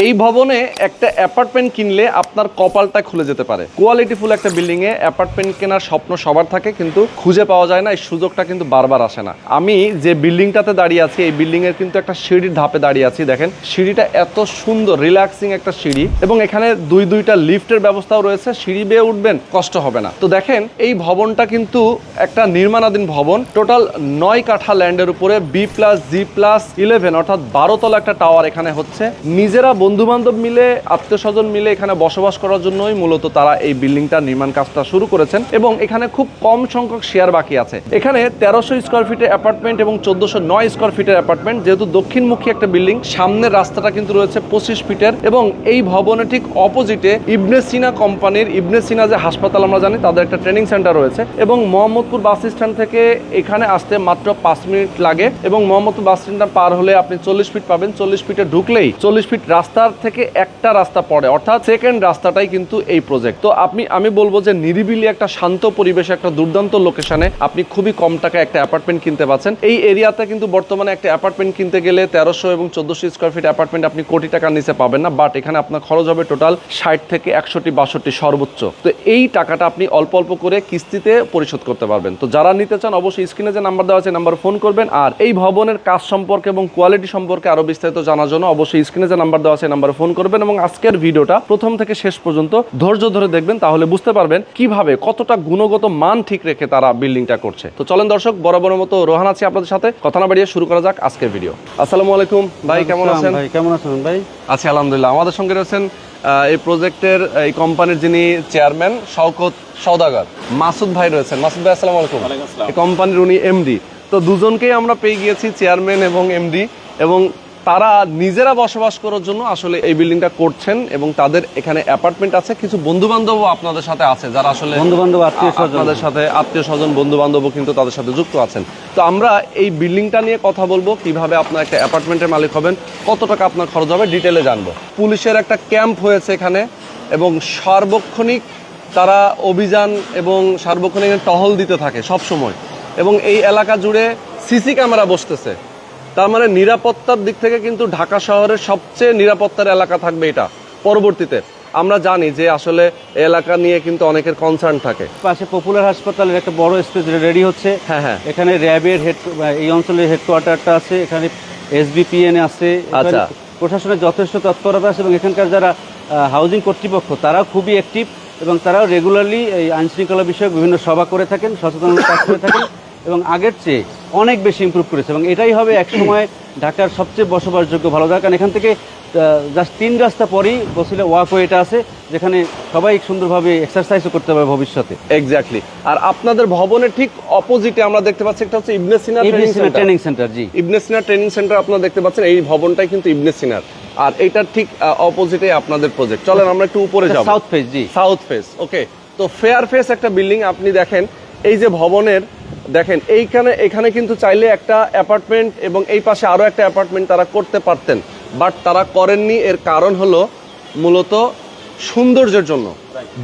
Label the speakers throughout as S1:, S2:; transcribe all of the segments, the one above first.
S1: এই ভবনে একটা অ্যাপার্টমেন্ট কিনলে আপনার কপালটা খুলে যেতে পারে। কোয়ালিটিফুল একটা বিল্ডিং এ অ্যাপার্টমেন্ট কেনার স্বপ্ন সবার থাকে, কিন্তু খুঁজে পাওয়া যায় না। এই সুযোগটা কিন্তু বারবার আসে না। আমি যে বিল্ডিংটাতে দাঁড়িয়ে আছি, এই বিল্ডিং এর কিন্তু একটা সিঁড়ির ধাপে দাঁড়িয়ে আছি। দেখেন সিঁড়িটা এত সুন্দর, রিল্যাক্সিং একটা সিঁড়ি, এবং এখানে দুইটা লিফটের ব্যবস্থাও রয়েছে। সিঁড়ি বেয়ে উঠবেন, কষ্ট হবে না। তো দেখেন এই ভবনটা কিন্তু একটা নির্মাণাধীন ভবন। টোটাল 9 কাঠা ল্যান্ডের উপরে B+G+11 অর্থাৎ 12 তলা একটা টাওয়ার এখানে হচ্ছে। নিজেরা বন্ধু বান্ধব মিলে, আত্মীয় স্বজন মিলে এখানে বসবাস করার জন্যই মূলত তারা এই বিল্ডিংটা নির্মাণ কাজটা শুরু করেছেন, এবং এখানে খুব কম সংখ্যক শেয়ার বাকি আছে। এখানে 1300 স্কোয়ার ফিটের অ্যাপার্টমেন্ট এবং 1409 স্কোয়ার ফিটের অ্যাপার্টমেন্ট। যেহেতু দক্ষিণমুখী একটা বিল্ডিং, সামনের রাস্তাটা কিন্তু রয়েছে 25 ফিটের, এবং এই ভবনের ঠিক অপোজিটে ইবনে সিনা কোম্পানির, ইবনে সিনা যে হাসপাতাল আমরা জানি, তাদের একটা ট্রেনিং সেন্টার রয়েছে। এবং মোহাম্মদপুর বাস স্ট্যান্ড থেকে এখানে আসতে মাত্র 5 মিনিট লাগে, এবং মোহাম্মদপুর বাস স্ট্যান্ডটা পার হলে আপনি 40 ফিট পাবেন। 40 ফিটে ঢুকলেই 40 ফিট রাস্তার থেকে একটা রাস্তা পড়ে, অর্থাৎ সেকেন্ড রাস্তাটাই কিন্তু এই প্রজেক্ট। তো আমি বলবো যে নিরিবিলি একটা শান্ত পরিবেশে, একটা দুর্দান্ত লোকেশনে আপনি খুবই কম টাকায় একটা অ্যাপার্টমেন্ট কিনতে পাচ্ছেন। এই এরিয়াতে কিন্তু বর্তমানে একটা অ্যাপার্টমেন্ট কিনতে গেলে 1300 এবং 1400 স্কোয়ার ফিট অ্যাপার্টমেন্ট আপনি কোটি টাকার নিচে পাবেন না, বাট এখানে আপনার খরচ হবে টোটাল 60 থেকে 61-62 সর্বোচ্চ। তো এই টাকাটা আপনি অল্প অল্প করে কিস্তিতে পরিশোধ করতে পারবেন। তো যারা নিতে চান অবশ্যই স্ক্রিনে যে নাম্বার দেওয়া আছে নাম্বার ফোন করবেন। আর এই ভবনের কাজ সম্পর্কে এবং কোয়ালিটি সম্পর্কে আরো বিস্তারিত জানার জন্য অবশ্যই স্ক্রিনে যে নাম্বার দেওয়া আছে নাম্বারে ফোন করবেন, এবং আজকের ভিডিওটা প্রথম থেকে শেষ পর্যন্ত ধৈর্য ধরে দেখবেন। তাহলে বুঝতে পারবেন কিভাবে, কতটা গুণগত মান ঠিক রেখে তারা বিল্ডিংটা করছে। তো চলেন দর্শক, বরাবরের মতো রোহান আছি আপনাদের সাথে। কথা না বাড়িয়ে শুরু করা যাক আজকের ভিডিও। আসসালামু আলাইকুম ভাই, কেমন আছেন?
S2: ভাই কেমন আছেন ভাই?
S1: আছি আলহামদুলিল্লাহ। আমাদের সঙ্গে রয়েছেন এই প্রজেক্টের, এই কোম্পানির যিনি চেয়ারম্যান শওকত সওদাগর, মাসুদ ভাই রয়েছেন। মাসুদ ভাই আসসালামু আলাইকুম। এই কোম্পানির উনি এমডি। তো দুজনকেই আমরা পেয়ে গিয়েছি, চেয়ারম্যান এবং এমডি, এবং তারা নিজেরা বসবাস করার জন্য আসলে এই বিল্ডিংটা করছেন, এবং তাদের এখানে অ্যাপার্টমেন্ট আছে। কিছু বন্ধু বান্ধবও আপনাদের সাথে আছে, যারা আসলে
S2: বন্ধু বান্ধব আত্মীয় স্বজন,
S1: আপনাদের সাথে আত্মীয় স্বজন বন্ধু বান্ধবও কিন্তু তাদের সাথে যুক্ত আছেন। তো আমরা এই বিল্ডিংটা নিয়ে কথা বলবো, কিভাবে আপনার একটা অ্যাপার্টমেন্টের মালিক হবেন, কত টাকা আপনার খরচ হবে, ডিটেলে জানবো। পুলিশের একটা ক্যাম্প হয়েছে এখানে, এবং সার্বক্ষণিক তারা অভিযান এবং সার্বক্ষণিক টহল দিতে থাকে সব সময়, এবং এই এলাকা জুড়ে সিসি ক্যামেরা বসতেছে। তার মানে নিরাপত্তার দিক থেকে কিন্তু ঢাকা শহরের সবচেয়ে নিরাপত্তার এলাকা থাকবে এটা পরবর্তীতে। আমরা জানি যে আসলে এলাকা নিয়ে কিন্তু অনেকের কনসার্ন থাকে।
S2: পাশে পপুলার হাসপাতালের একটা বড় স্পেস রেডি হচ্ছে।
S1: হ্যাঁ,
S2: এখানে র্যাবের এই অঞ্চলের হেডকোয়ার্টারটা আছে, এখানে SBPN আছে।
S1: আচ্ছা,
S2: প্রশাসনের যথেষ্ট তৎপরতা আছে, এবং এখানকার যারা হাউজিং কর্তৃপক্ষ তারাও খুবই অ্যাক্টিভ, এবং তারাও রেগুলারলি এই আইন শৃঙ্খলা বিষয়ক বিভিন্ন সভা করে থাকেন, সচেতনতা কাজ করে থাকেন, এবং আগের চেয়ে অনেক বেশি ইমপ্রুভ করেছে। এবং এটাই হবে একসময় ঢাকার সবচেয়ে বসবাসযোগ্য ভালো জায়গা। কারণ এখান থেকে জাস্ট 3 রাস্তা পরেই বসিলে ওয়াকওয়েটা আছে, যেখানে সবাই সুন্দরভাবে এক্সারসাইজও করতে পারবে ভবিষ্যতে।
S1: এক্স্যাক্টলি। আর আপনাদের ভবনের ঠিক অপোজিটে আমরা দেখতে পাচ্ছি একটা হচ্ছে ইবনে সিনা
S2: ট্রেনিং সেন্টার। জি,
S1: ইবনে সিনা ট্রেনিং সেন্টার আপনারা দেখতে পাচ্ছেন। এই ভবনটাই কিন্তু ইবনে সিনার, আর এইটার ঠিক অপোজিটে আপনাদের প্রজেক্ট। চলেন আমরা একটু উপরে যাব।
S2: South face. জি,
S1: সাউথ ফেস। ওকে। তো ফেয়ার ফেস একটা বিল্ডিং। আপনি দেখেন এই যে ভবনের, দেখেন এখানে কিন্তু চাইলে একটা অ্যাপার্টমেন্ট এবং এই পাশে আরো একটা অ্যাপার্টমেন্ট তারা করতে পারতেন, বাট তারা করেননি। এর কারণ হলো মূলত সৌন্দর্যের জন্য।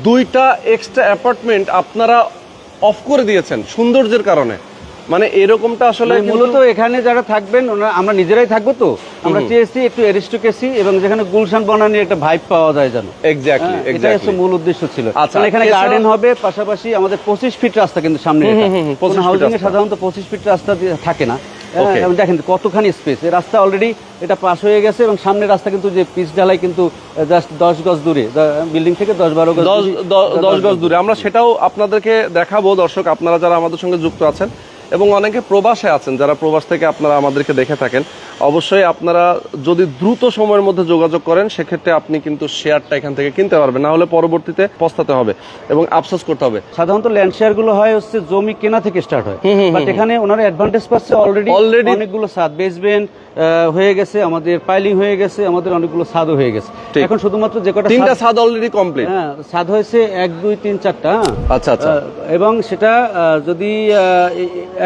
S1: 2টা এক্সট্রা অ্যাপার্টমেন্ট আপনারা অফ করে দিয়েছেন সৌন্দর্যের কারণে। মানে এরকমটা আসলে
S2: মূলত এখানে যারা থাকবেন আমরা নিজেরাই থাকবো, তো আমরা চেয়েছি একটু অ্যারিস্টোক্রেসি, এবং যেখানে গুলশান বনানীর একটা ভাইব পাওয়া যায় যেন।
S1: এক্স্যাক্টলি,
S2: এটাই হচ্ছে মূল উদ্দেশ্য ছিল।
S1: আচ্ছা,
S2: এখানে গার্ডেন হবে, পাশাপাশি আমাদের 25 ফিট রাস্তা কিন্তু সামনে। হাউজিং এ সাধারণত 25 ফিট রাস্তা থাকে না। দেখেন কতখানি স্পেস। এই রাস্তা অলরেডি এটা পাস হয়ে গেছে, এবং সামনের রাস্তা কিন্তু যে পিচ ঢালাই কিন্তু জাস্ট 10 গজ দূরে, বিল্ডিং থেকে 10-12 গজ,
S1: 10 গজ দূরে। আমরা সেটাও আপনাদেরকে দেখাবো দর্শক, আপনারা যারা আমাদের সঙ্গে যুক্ত আছেন, এবং অনেকে প্রবাসে আছেন, যারা প্রবাস থেকে আপনারা আমাদেরকে দেখে থাকেন, অবশ্যই আপনারা যদি দ্রুত সময়ের মধ্যে যোগাযোগ করেন, সেক্ষেত্রে আপনি কিন্তু শেয়ারটা এখান থেকে কিনতে পারবেন, না হলে পরবর্তীতে পস্তাতে হবে এবং আফসোস করতে হবে।
S2: সাধারণত ল্যান্ড শেয়ার গুলো হয় হচ্ছে জমি কেনা থেকে স্টার্ট হয়, বাট এখানে ওনারা অ্যাডভান্টেজ পাচ্ছে। অলরেডি অনেকগুলো ছাদ, বেসমেন্ট হয়ে গেছে, আমাদের পাইলিং হয়ে গেছে, আমাদের অনেকগুলো ছাদও হয়ে গেছে। এখন শুধুমাত্র যে কটা
S1: 3টা ছাদ অলরেডি কমপ্লিট।
S2: হ্যাঁ, ছাদ হয়েছে 1, 2, 3, 4টা।
S1: আচ্ছা আচ্ছা।
S2: এবং সেটা যদি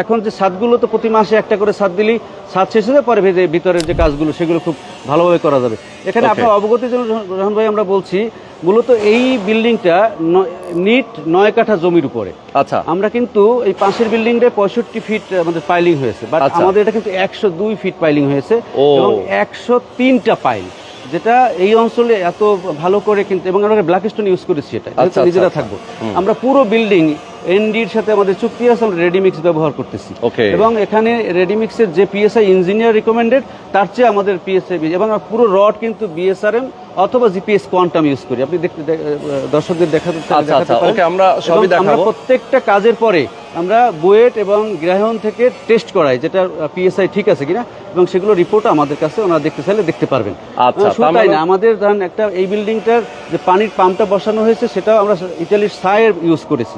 S2: এখন যে ছাদগুলো, তো প্রতি মাসে একটা করে ছাদ দিলেই ছাদ শেষ হয়ে পরে ভিতরের যে কাজগুলো সেগুলো খুব ভালোভাবে করা যাবে। এখানে আপনার অবগতির জন্য রহমান ভাই আমরা বলছি, মূলত এই বিল্ডিংটা নিট 9 কাঠা জমির উপরে।
S1: আচ্ছা,
S2: আমরা কিন্তু এই পাশের বিল্ডিংটা 65 ফিট আমাদের পাইলিং হয়েছে, বাট আমাদের এটা কিন্তু 102 ফিট পাইলিং হয়েছে, এবং 103টা পাইল। যেটা এই অঞ্চলে এত ভালো করে কিন্তু, এবং আমরা ব্ল্যাক স্টোন ইউজ করেছি, এটা
S1: আচ্ছা,
S2: নিজেরা
S1: আচ্ছা।
S2: থাকবো। আমরা পুরো বিল্ডিং এনডির সাথে আমাদের চুক্তি আছে, আমরা রেডিমিক্স ব্যবহার করতেছি।
S1: Okay.
S2: এবং এখানে রেডিমিক্সের যে পিএসআই ইঞ্জিনিয়ার রিকমেন্ডেড, তার চেয়ে আমাদের পিএসআই, এবং পুরো রড কিন্তু বিএসআরএম অথবা জিপিএস কোয়ান্টাম ইউজ করি। আপনি দর্শকদের দেখাতে
S1: আচ্ছা, আচ্ছা,
S2: পারেন।
S1: okay, আমরা সবই
S2: এবং আমরা
S1: দেখাবো।
S2: প্রত্যেকটা কাজের পরে আমরা বুয়েট এবং গ্রাহন থেকে টেস্ট করাই, যেটা পিএসআই ঠিক আছে কিনা, এবং সেগুলো রিপোর্ট আমাদের কাছে ওনারা দেখতে চাইলে দেখতে পারবেন।
S1: আচ্ছা,
S2: শুধু
S1: তার
S2: তাই
S1: মানে-
S2: না, আমাদের ধরেন একটা এই বিল্ডিংটার যে পানির পাম্পটা বসানো হয়েছে, সেটাও আমরা ইতালির সায়ের ইউজ করেছি।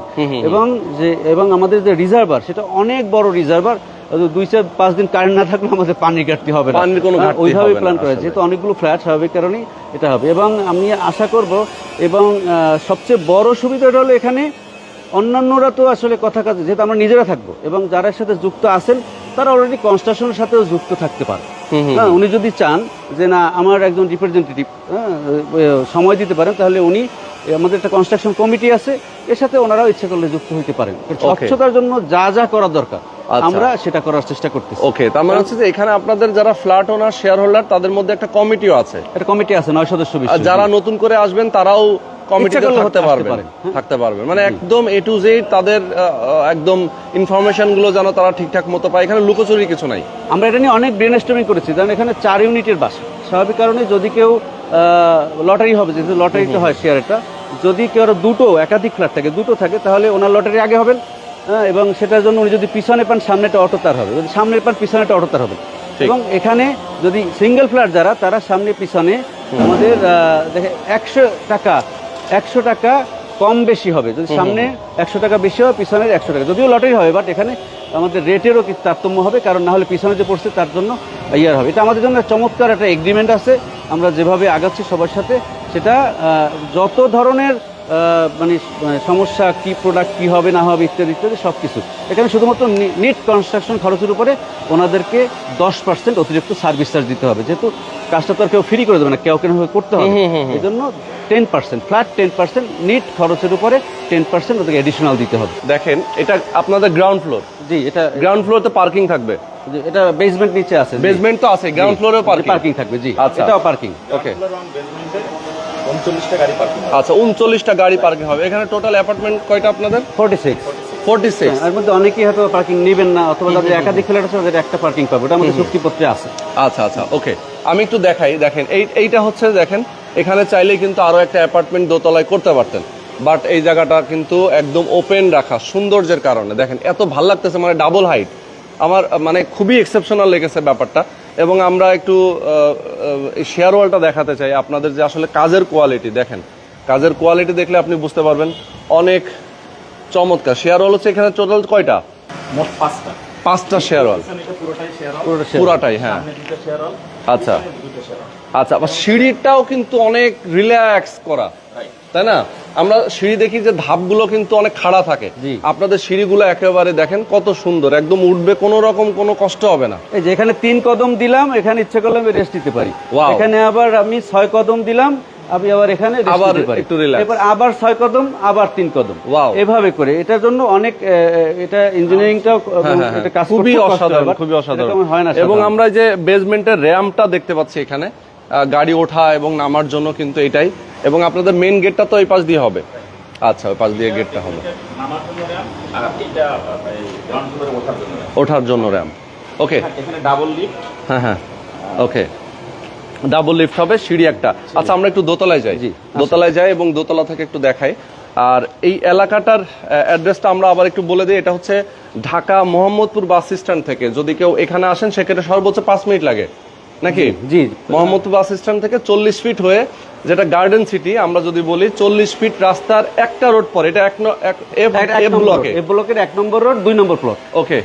S2: এবং আমাদের যে রিজার্ভার, সেটা অনেক বড় রিজার্ভার, 2-4-5 দিন কারেন্ট না থাকলে আমাদের পানির ঘাটতি হবে না,
S1: পানির কোনো ঘাটতি
S2: ওইভাবে
S1: হবে না
S2: প্ল্যান করা
S1: আসলে।
S2: যেহেতু অনেকগুলো ফ্ল্যাট, স্বাভাবিক কারণেই এটা হবে। এবং আমি আশা করব, এবং সবচেয়ে বড় সুবিধাটা হলো এখানে অন্যান্যরা তো আসলে কথা কাজে, যেহেতু আমরা নিজেরা থাকবো এবং যারা সাথে যুক্ত আছেন তারা অলরেডি কনস্ট্রাকশনের সাথেও যুক্ত থাকতে পারে। হ্যাঁ, উনি যদি চান যে না আমার একজন রিপ্রেজেন্টেটিভ সময় দিতে পারেন, তাহলে উনি, আমাদের একটা কনস্ট্রাকশন কমিটি আছে, এর সাথে ওনারাও ইচ্ছা করলে যুক্ত হতে পারেন। স্বচ্ছতার জন্য যা যা করা দরকার আমরা সেটা করার চেষ্টা করতেছি।
S1: ওকে, তার মানে হচ্ছে যে এখানে আপনাদের যারা ফ্ল্যাট ওনার, শেয়ার হোল্ডার, তাদের মধ্যে একটা কমিটিও আছে,
S2: একটা কমিটি আছে 9 সদস্য
S1: আর
S2: বিশিষ্ট।
S1: যারা নতুন করে আসবেন তারাও কমিটিতে
S2: ইচ্ছা করলে
S1: থাকতে
S2: আসতে
S1: পারবেন,
S2: পারেন। হ্যাঁ।
S1: থাকতে পারবেন, মানে একদম A to Z তাদের একদম ইনফরমেশন গুলো যেন তারা ঠিকঠাক মতো পায়। এখানে লুকোচুরি কিছু নাই।
S2: আমরা এটা নিয়ে অনেক ব্রেনস্টর্মিং করেছি, কারণ এখানে 4 ইউনিটের বাসা। স্বাভাবিক কারণে যদি কেউ লটারি হবে, যেহেতু লটারিতে হয় শেয়ারটা, যদি কেউ দুটো একাধিক ফ্ল্যাট থাকে, দুটো থাকে, তাহলে ওনার লটারি আগে হবেন। এবং সেটার জন্য উনি যদি পিছনে পান, সামনেটা অটো তার হবে, যদি সামনে পান পিছনেটা অটো তার হবে।
S1: ঠিক।
S2: এবং এখানে যদি সিঙ্গেল ফ্ল্যাট যারা, তারা সামনে পিছনে আমাদের দেখে 100 টাকা কম বেশি হবে, যদি সামনে 100 টাকা বেশি হয়, পিছনের 100 টাকা, যদিও লটারি হবে, বাট এখানে আমাদের রেটেরও কিছু তারতম্য হবে, কারণ না হলে পিছনে যে পড়ছে তার জন্য ইয়ার হবে। এটা আমাদের জন্য চমৎকার একটা এগ্রিমেন্ট আছে, আমরা যেভাবে আগাচ্ছি সবার সাথে, সেটা যত ধরনের মানে সমস্যা, কি প্রোডাক্ট কি হবে না হবে ইত্যাদি ইত্যাদি সব কিছু, এখানে শুধুমাত্র নিট কনস্ট্রাকশন খরচের উপরে ওনাদেরকে 10% অতিরিক্ত সার্ভিস চার্জ দিতে হবে, যেহেতু কাজটা তো আর কেউ ফ্রি করে দেবে না, কেউ করতে হবে। এই জন্য 10%, ফ্ল্যাট 10%, নিট খরচের উপরে 10% ওদেরকে এডিশনাল দিতে হবে।
S1: দেখেন, এটা আপনাদের গ্রাউন্ড ফ্লোর।
S2: জি, এটা
S1: গ্রাউন্ড ফ্লোরে তো পার্কিং থাকবে,
S2: এটা বেসমেন্ট নিচে আছে,
S1: বেসমেন্ট তো আছে, গ্রাউন্ড ফ্লোরেও
S2: পার্কিং থাকবে। জি,
S1: আচ্ছা,
S2: এটাও পার্কিং।
S1: ওকে, 39টা গাড়ি পার্কিং হবে। এখানে টোটাল অ্যাপার্টমেন্ট কয়টা আপনাদের? 46।
S2: এর মধ্যে অনেকেই হয়তো পার্কিং নেবেন না, অথবা যাদের একাধিক ফ্ল্যাট আছে তাদের একটা পার্কিং পাবে, ওটা আমাদের চুক্তিপত্রে আছে।
S1: আচ্ছা, আচ্ছা, ওকে, আমি একটু দেখাই। দেখেন, এইটা হচ্ছে, দেখেন এখানে চাইলেই কিন্তু আরো একটা অ্যাপার্টমেন্ট দোতলায় করতে পারতেন, বাট এই জায়গাটা কিন্তু একদম ওপেন রাখা সৌন্দর্যের কারণে দেখেন এত ভালো লাগতেছে, মানে ডাবল হাইট। আমার মানে খুবই এক্সেপশনাল লেগেছে ব্যাপারটা। এবং আমরা একটু শেয়ার ওয়ালটা দেখাতে চাই আপনাদের, যে আসলে কাজের কোয়ালিটি দেখেন, কাজের কোয়ালিটি দেখলে আপনি বুঝতে পারবেন অনেক চমৎকার। শেয়ার ওয়াল হচ্ছে এখানে টোটাল কয়টা?
S3: মোট
S1: 5টা শেয়ার ওয়াল, পুরাটাই। হ্যাঁ, আচ্ছা আচ্ছা, আবার সিঁড়িটাও কিন্তু অনেক রিল্যাক্স করা, তাই না? আমরা সিঁড়ি দেখি যে ধাপগুলো কিন্তু অনেক খাড়া থাকে, আপনাদের সিঁড়িগুলো একেবারে দেখেন কত সুন্দর, একদম উঠবে, কোনো রকম কোনো কষ্ট হবে না।
S2: এই যে এখানে 3 কদম দিলাম, এখানে ইচ্ছে করলে আমি রেস্ট দিতে পারি।
S1: Wow.
S2: এখানে আবার আমি 6 কদম দিলাম, আমি আবার এখানে রেস্ট
S1: আবার
S2: দিতে পারি।
S1: একটু relax।
S2: এবার আবার 6 কদম, আবার 3 কদম,
S1: Wow.
S2: এভাবে করে। এটার জন্য অনেক এটা ইঞ্জিনিয়ারিংটাও এটা কাজ
S1: খুবই
S2: করতে কষ্ট হয়,
S1: অসাধারণ,
S2: but
S1: খুবই অসাধারণ।
S2: এরকম হয় না
S1: এবং
S2: সাধারণত।
S1: আমরা যে বেসমেন্টের র্যাম্পটা দেখতে পাচ্ছি এখানে, গাড়ি ওঠা এবং নামার জন্য কিন্তু এটাই। এবং আপনাদের মেইন গেটটা তো এই পাশ দিয়ে হবে। আচ্ছা, ওই পাশ দিয়ে গেটটা হবে,
S3: নামার জন্য র্যাম্প, আর এটা গ্রাউন্ড ফ্লোরে ওঠার জন্য র্যাম্প।
S1: ওঠার জন্য র্যাম্প। ওকে,
S3: এখানে ডাবল লিফট।
S1: হ্যাঁ, ওকে, ডাবল লিফট হবে, সিঁড়ি একটা। আচ্ছা, আমরা একটু দোতলায় যাই। দোতলায় যাই এবং দোতলা থেকে একটু দেখাই। আর এই এলাকাটার অ্যাড্রেসটা আমরা আবার একটু বলে দিই। এটা হচ্ছে ঢাকা মোহাম্মদপুর বাস স্ট্যান্ড থেকে যদি কেউ এখানে আসেন, সেক্ষেত্রে সর্বোচ্চ 5 মিনিট লাগে নাকি?
S2: জি,
S1: মোহাম্মদপুর বাস স্ট্যান্ড থেকে 40 ফিট হয়ে, যেটা গার্ডেন সিটি আমরা যদি বলি, 40 ফিট রাস্তার একটা রোড পরে, এটা এফ ব্লকে,
S2: এ ব্লকের 1 নম্বর রোড, 2 নম্বর প্লট।
S1: ওকে,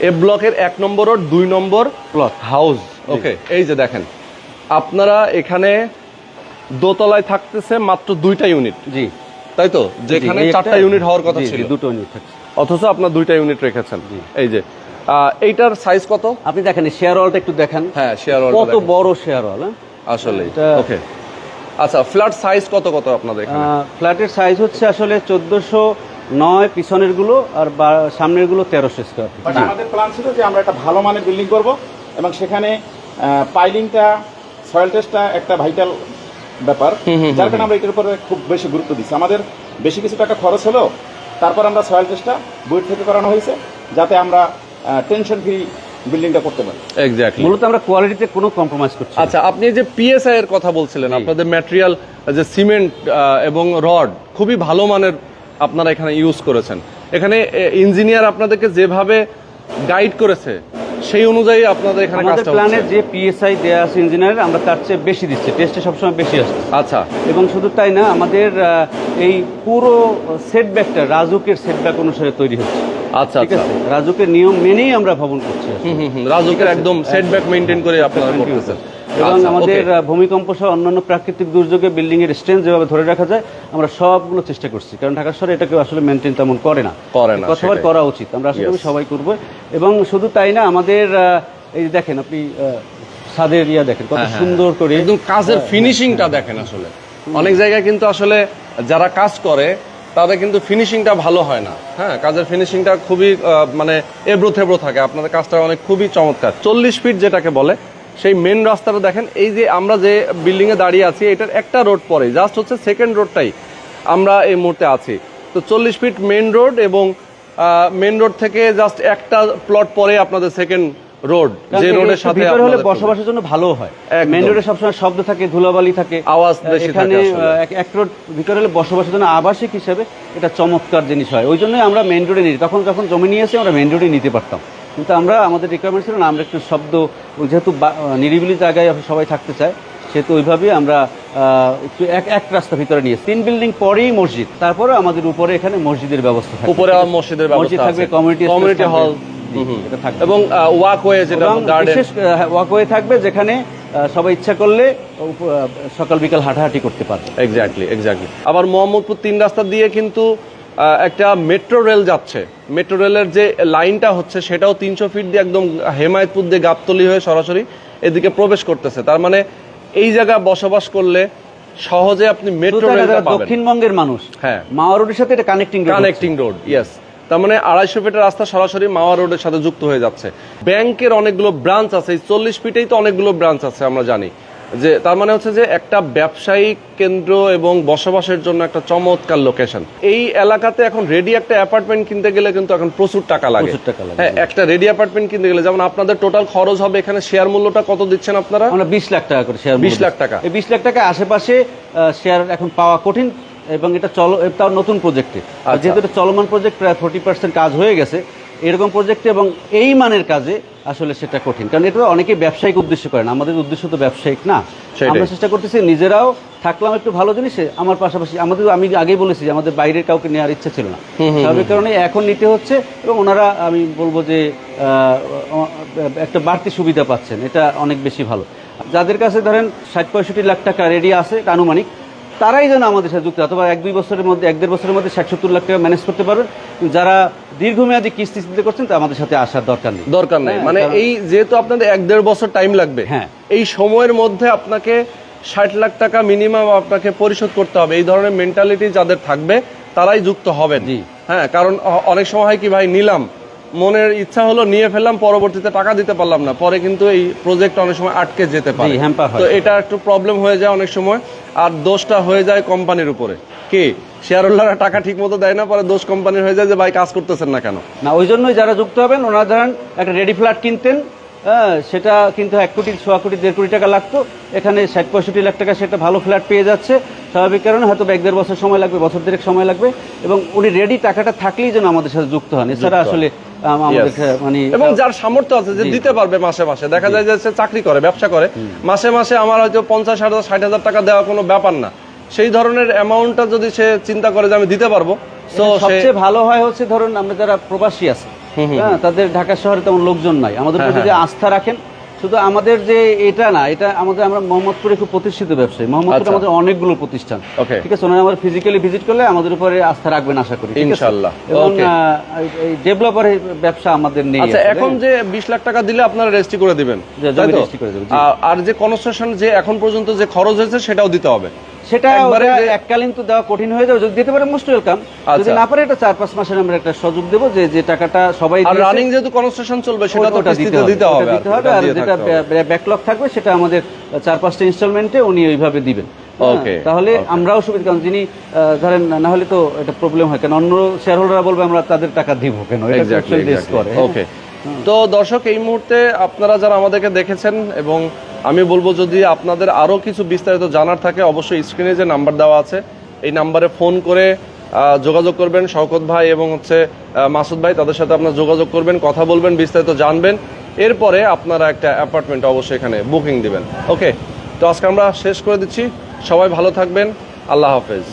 S1: এফ ব্লকের 1 নম্বর রোড, 2 নম্বর
S2: প্লট
S1: হাউস। ওকে, এই যে দেখেন, আপনারা এখানে দোতলায় থাকতেছে মাত্র 2টা ইউনিট।
S2: জি,
S1: তাই তো, যেখানে 4টা ইউনিট হওয়ার কথা ছিল,
S2: 2টো ইউনিট থাকছে,
S1: অথচ আপনার 2টা ইউনিট রেখেছেন। এই যে এইটার সাইজ কত?
S2: আপনি দেখেন শেয়ার ওয়ালটা একটু দেখেন।
S1: হ্যাঁ, শেয়ার ওয়াল
S2: কত বড় শেয়ার ওয়াল।
S1: আসলে
S2: এটা-
S1: ওকে, আচ্ছা, ফ্ল্যাট সাইজ কত আপনাদের এখানে?
S2: ফ্ল্যাটের সাইজ হচ্ছে আসলে 1409 পিছনের গুলো, আর সামনের গুলো 1300 স্কয়ার ফিট।
S3: আমাদের প্ল্যান ছিল যে আমরা একটা ভালো মানের বিল্ডিং করব এবং সেখানে পাইলিংটা সয়েল টেস্টটা একটা ভাইটাল ব্যাপার, যার কারণে আমরা এটার উপরে খুব বেশি গুরুত্ব দিচ্ছি। আমাদের বেশি কিছু টাকা খরচ হলো, তারপর আমরা সয়েল টেস্টটা বুয়েট থেকে করানো হয়েছে, যাতে আমরা টেনশন ফ্রি বিল্ডিংটা করতে পারি।
S1: এক্স্যাক্টলি।
S2: মূলত আমরা কোয়ালিটিতে কোনো কম্প্রোমাইজ করছি না।
S1: আচ্ছা, আপনি যে পিএসআই এর কথা বলছিলেন, আপনাদের ম্যাটেরিয়াল যে সিমেন্ট এবং রড খুবই ভালো মানের আপনারা এখানে ইউজ করেছেন। এখানে ইঞ্জিনিয়ার আপনাদেরকে যেভাবে গাইড করেছে সেই অনুযায়ী আপনাদের এখানে
S2: আমাদের
S1: কাজটা
S2: প্ল্যানে
S1: হচ্ছে।
S2: যে পিএসআই দেয়া আছে ইঞ্জিনিয়ার, আমরা তার চেয়ে বেশি দিচ্ছি, টেস্টে সবসময় বেশি আসছে।
S1: আচ্ছা
S2: এবং শুধু তাই না, আমাদের এই পুরো সেটব্যাকটা রাজুকের সেটব্যাক অনুসারে তৈরি হচ্ছে।
S1: আচ্ছা
S2: ঠিক
S1: আচ্ছা।
S2: আছে, রাজুকের নিয়ম মেনেই আমরা ভবন করছি আসলে।
S1: রাজুকের একদম সেটব্যাক মেইনটেইন করে আপনারা করতেছেন।
S2: এবং
S1: আচ্ছা,
S2: আমাদের
S1: okay.
S2: ভূমিকম্প সহ অন্যান্য প্রাকৃতিক দুর্যোগে বিল্ডিং এর স্ট্রেংথ যেভাবে ধরে রাখা যায় আমরা সবগুলো চেষ্টা করছি, কারণ ঢাকা শহরে এটাকে আসলে মেনটেন তেমন করে না, কতবার
S1: সেটাই।
S2: করা উচিত, আমরা আসলে
S1: Yes.
S2: সবাই করব। এবং শুধু তাই না, আমাদের এই যে দেখেন আপনি ছাদের দেখেন কত সুন্দর করে
S1: একদম কাজের ফিনিশিংটা দেখেন। আসলে অনেক জায়গায় কিন্তু আসলে যারা কাজ করে তাদের কিন্তু ফিনিশিংটা ভালো হয় না। হ্যাঁ, কাজের ফিনিশিংটা খুবই মানে এবড়ো থেবড়ো থাকে। আপনাদের কাজটা অনেক খুবই চমৎকার। 40 ফিট যেটাকে বলে সেই মেন রাস্তাটা দেখেন। এই যে আমরা যে বিল্ডিং এ দাঁড়িয়ে আছি, এটার একটা রোড পরে, জাস্ট হচ্ছে সেকেন্ড রোডটাই আমরা এই মুহূর্তে আছি। তো 40 ফিট মেন রোড, এবং মেন রোড থেকে জাস্ট একটা প্লট পরে আপনাদের সেকেন্ড রোড, যে রোডের সাথে
S2: ভিতরে হলে
S1: আপনাদের
S2: বসবাসের জন্য ভালো হয়।
S1: একদম।
S2: মেইন রোডে সবসময় শব্দ থাকে, ধুলাবালি থাকে,
S1: আওয়াজ বেশি থাকে
S2: এখানে
S1: আসলে।
S2: এক রোড ভিতরে হলে বসবাসের জন্য আবাসিক হিসেবে এটা চমৎকার জিনিস হয়। ওই জন্যই আমরা মেইন রোডে নিই। তখন যখন জমি নিয়েছি আমরা মেইন রোডে নিতে পারতাম, কিন্তু আমরা আমাদের রিকোয়ারমেন্ট ছিল না, আমরা একটু শব্দ, যেহেতু নিরিবিলি জায়গায় সবাই থাকতে চায়, সেহেতু ওইভাবেই আমরা একটু এক রাস্তা ভিতরে নিয়েছি। 3 বিল্ডিং পরেই মসজিদ, তারপরে আমাদের উপরে এখানে মসজিদের ব্যবস্থা থাকবে,
S1: উপরে আর মসজিদের
S2: মসজিদ
S1: ব্যবস্থা
S2: থাকবে,
S1: আছে,
S2: কমিউনিটি
S1: হল
S2: এটা থাকবে,
S1: এবং ওয়াকওয়ে, যেটা
S2: এবং
S1: গার্ডেন,
S2: বিশেষ ওয়াকওয়ে থাকবে যেখানে সবাই ইচ্ছা করলে সকাল বিকাল হাঁটাহাঁটি করতে পারবে।
S1: এক্স্যাক্টলি। আবার মোহাম্মদপুর 3 রাস্তা দিয়ে কিন্তু একটা মেট্রো রেল যাচ্ছে। মেট্রো রেলের যে লাইনটা হচ্ছে সেটাও 300 ফিট দিয়ে একদম হেমায়তপুর দিয়ে গাবতলী হয়ে সরাসরি এদিকে প্রবেশ করতেছে। তার মানে এই জায়গায় বসবাস করলে সহজে আপনি মেট্রো রেলটা পাবেন।
S2: দক্ষিণবঙ্গের মানুষ,
S1: হ্যাঁ,
S2: মাওয়া রোডের সাথে এটা কানেক্টিং
S1: রোড, ইয়েস। তার মানে 250 ফিটের রাস্তা সরাসরি মাওয়া রোডের সাথে যুক্ত হয়ে যাচ্ছে। ব্যাংকের অনেকগুলো ব্রাঞ্চ আছে, এই 40 ফিটেই তো অনেকগুলো ব্রাঞ্চ আছে আমরা জানি। যে তার মানে হচ্ছে যে একটা ব্যবসায়িক কেন্দ্র এবং বসবাসের জন্য একটা চমৎকার লোকেশন। এই এলাকাতে এখন রেডি একটা অ্যাপার্টমেন্ট কিনতে গেলে কিন্তু এখন প্রচুর টাকা লাগে। হ্যাঁ, একটা রেডি অ্যাপার্টমেন্ট কিনতে গেলে যেমন আপনাদের টোটাল খরচ হবে, এখানে শেয়ার মূল্যটা কত দিচ্ছেন আপনারা?
S2: আমরা 20 লাখ টাকা করে শেয়ার,
S1: 20 লাখ টাকা।
S2: এই 20 লাখ টাকা আশেপাশে শেয়ার এখন পাওয়া কঠিন, এবং এটা তাও নতুন প্রজেক্টে, যেহেতু এটা চলমান প্রজেক্ট, প্রায় 40% কাজ হয়ে গেছে এরকম প্রজেক্টে, এবং এই মানের কাজে আসলে সেটা কঠিন, কারণ এটা অনেকেই ব্যবসায়িক উদ্দেশ্য করে না, আমাদের উদ্দেশ্য তো ব্যবসায়িক না। আমরা চেষ্টা করতেছি নিজেরাও থাকলাম একটু ভালো জিনিসে, আমার পাশাপাশি আমি আগেই বলেছি যে আমাদের বাইরের কাউকে নেওয়ার ইচ্ছা ছিল না, স্বাভাবিক কারণে এখন নিতে হচ্ছে। এবং ওনারা, আমি বলবো যে একটা বাড়তি সুবিধা পাচ্ছেন, এটা অনেক বেশি ভালো। যাদের কাছে ধরেন 60-65 লাখ টাকা রেডি আছে আনুমানিক, তারাই যেন আমাদের সাথে যুক্ত, অথবা 1-2 বছরের মধ্যে, 1-1.5 বছরের মধ্যে 60-70 লাখ টাকা ম্যানেজ করতে পারবেন। যারা দীর্ঘমেয়াদী কিস্তি দিতে করছেন, তা আমাদের সাথে আসার দরকার নেই।
S1: মানে এই যেহেতু আপনাদের 1-1.5 বছর টাইম লাগবে,
S2: হ্যাঁ,
S1: এই সময়ের মধ্যে আপনাকে 60 লাখ টাকা মিনিমাম আপনাকে পরিশোধ করতে হবে। এই ধরনের মেন্টালিটি যাদের থাকবে তারাই যুক্ত হবেন। হ্যাঁ, কারণ অনেক সময় হয় কি ভাই, নিলাম, মনের ইচ্ছা হলো, নিয়ে ফেললাম, পরবর্তীতে টাকা দিতে পারলাম না, পরে কিন্তু এই প্রজেক্ট অনেক সময় আটকে যেতে পারে। তো এটা একটু প্রবলেম হয়ে যায় অনেক সময়, আর দোষটা হয়ে যায় কোম্পানির উপরে। কি শেয়ার হোল্ডাররা টাকা ঠিক মতো দেয় না, পরে দোষ কোম্পানির হয়ে যায় যে ভাই কাজ করতেছেন না কেন।
S2: না, ওই জন্যই যারা যুক্ত হবেন, ওনারা ধরেন একটা রেডি ফ্ল্যাট কিনতেন, সেটা কিন্তু 1 কোটি, 1.25 কোটি, 1.5 কোটি টাকা লাগতো, এখানে 60-65 লাখ টাকা সেটা ভালো ফ্ল্যাট পেয়ে যাচ্ছে। স্বাভাবিক কারণে হয়তো 1-1.5 বছর সময় লাগবে, বছর দেড়েক সময় লাগবে, এবং উনি রেডি টাকাটা থাকলেই যেন আমাদের সাথে যুক্ত হন। এছাড়া আসলে আমাদের মানে,
S1: এবং যার সামর্থ্য আছে যে দিতে পারবে মাসে মাসে, দেখা যায় যে সে চাকরি করে, ব্যবসা করে, মাসে মাসে আমার হয়তো 50,000, 60,000 টাকা দেওয়া কোনো ব্যাপার না, সেই ধরনের অ্যামাউন্টটা যদি সে চিন্তা করে যে আমি দিতে পারবো, তো
S2: সবচেয়ে ভালো হয় হচ্ছে ধরুন আমরা যারা প্রবাসী আছে, হ্যাঁ, তাদের ঢাকা শহরে তেমন লোকজন নাই, আমাদের উপর যদি আস্থা রাখেন, শুধু আমাদের যে এটা না, এটা আমাদের, আমরা মোহাম্মদপুরে খুব প্রতিষ্ঠিত ব্যবসায়ী, মোহাম্মদপুরে আমাদের অনেকগুলো প্রতিষ্ঠান, ঠিক আছে, ওনারা আমাদের ফিজিক্যালি ভিজিট করলে আমাদের উপরে আস্থা রাখবেন আশা করি,
S1: ইনশাআল্লাহ।
S2: এবং এই ডেভেলপারের ব্যবসা আমাদের নেই।
S1: আচ্ছা, এখন যে 20 লাখ টাকা দিলে আপনারা রেজিস্ট্রি করে দিবেন, আর যে কনস্ট্রাকশন যে এখন পর্যন্ত যে খরচ হয়েছে সেটাও দিতে হবে,
S2: সেটা
S1: একবারে
S2: ওরা
S1: যে-
S2: এককালীন তো দেওয়া কঠিন হয়ে যাবে, যদি দিতে পারে মোস্ট ওয়েলকাম। যদি
S1: আচ্ছা।
S2: না পারে এটা 4-5 মাসের আমরা একটা সুযোগ দেবো, যে টাকাটা সবাই
S1: আর
S2: দিয়েছে,
S1: রানিং যেহেতু কনস্ট্রাকশন চলবে সেটা তো
S2: ওটা
S1: কিস্তিতে দিতে হবে,
S2: ওটা দিতে
S1: আর
S2: হবে।
S1: কি,
S2: আর
S1: দিয়ে
S2: যেটা
S1: থাকতে হবে।
S2: ব্যাকলগ থাকবে সেটা আমাদের 4-5টা ইনস্টলমেন্টে উনি ওইভাবে দিবেন। হ্যাঁ,
S1: Okay,
S2: তাহলে
S1: okay.
S2: আমরাও সুবিধা, কারণ যিনি ধরেন না হলে তো এটা প্রবলেম হয়, কারণ অন্য শেয়ার হোল্ডাররা বলবে আমরা তাদের টাকা দিব কেন, এটা
S1: Exactly,
S2: রিস্ক
S1: exactly.
S2: করে। হ্যাঁ।
S1: ওকে, তো দর্শক এই মুহূর্তে আপনারা যারা আমাদেরকে দেখেছেন, এবং আমি বলবো যদি আপনাদের আরো কিছু বিস্তারিত জানার থাকে অবশ্যই স্ক্রিনে যে নাম্বার দেওয়া আছে এই নাম্বারে ফোন করে যোগাযোগ করবেন। শওকত ভাই এবং মাসুদ ভাই, তাদের সাথে আপনারা যোগাযোগ করবেন, কথা বলবেন, বিস্তারিত জানবেন, এরপরে আপনারা একটা অ্যাপার্টমেন্ট অবশ্যই এখানে বুকিং দিবেন। ওকে, তো আজকে আমরা শেষ করে দিচ্ছি, সবাই ভালো থাকবেন, আল্লাহ হাফেজ।